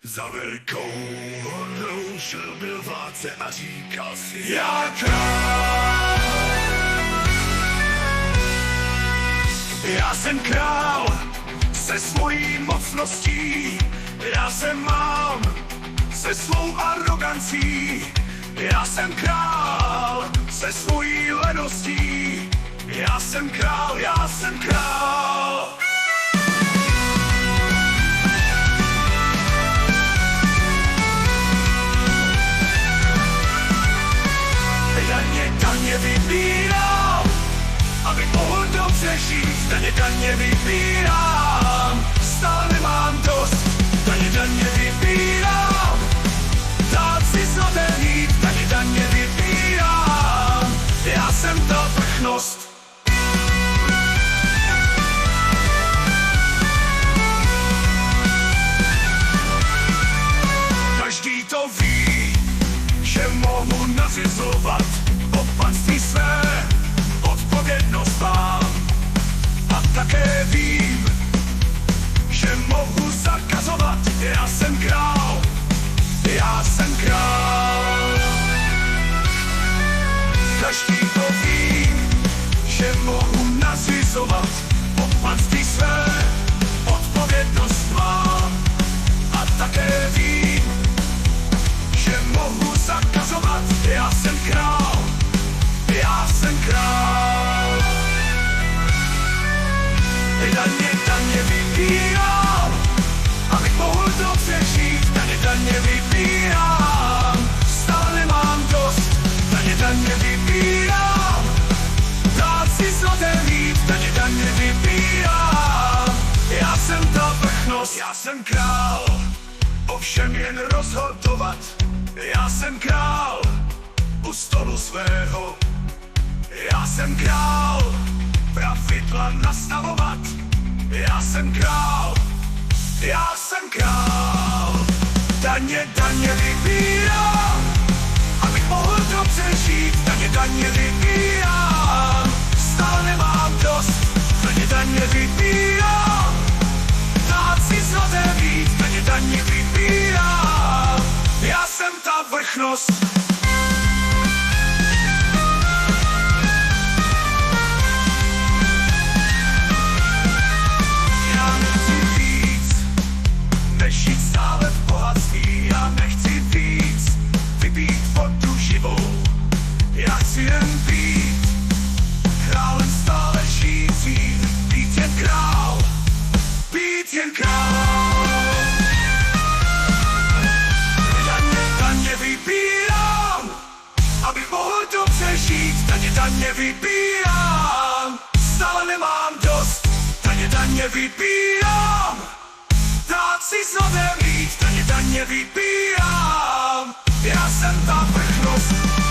Za velkou horou šel byl vládce a říkal si: já král. Já jsem král se svojí mocností, já jsem mám se svou arogancí. Já jsem král se svojí leností, já jsem král, já jsem král. Daně vybírám, abych mohl dobře žít. Daně vybírám, stále nemám dost. Daně vybírám, dát si zlaté mít. Daně vybírám, já jsem ta vrchnost. Každý to ví, že mohu nařizovat opatství své, odpovědnost mám. A také vím, že mohu zakazovat. Já jsem král, já jsem král. Každý to ví, že mohu nařizovat opatství své, odpovědnost mám. A také vím, že mohu zakazovat. Já jsem král, já jsem král. Daně vybírám, abych mohl dobře žít. Daně vybírám, stále nemám dost. Daně vybírám, dát si zlaté mít. Daně vybírám, já jsem ta vrchnost. Já jsem král, ovšem jen rozhodovat. Já jsem král u stolu svého. Já jsem král, pravidla nastavovat. Já jsem král, já jsem král. Daně vybírám, abych mohl dobře žít. Daně vybírám, stále nemám dost. Daně vybírám, dát si zlaté mít. Daně vybírám, já jsem ta vrchnost. Žít stále v bohatství, já nechci víc vypít vodu živou. Já chci jen být králem stále žijícím. Být jen král, být jen král. Daně vybírám, abych mohl dobře žít. Daně vybírám, stále nemám dost. Daně vybírám, dát si zlaté mít. Daně vybírám, já jsem ta vrchnost.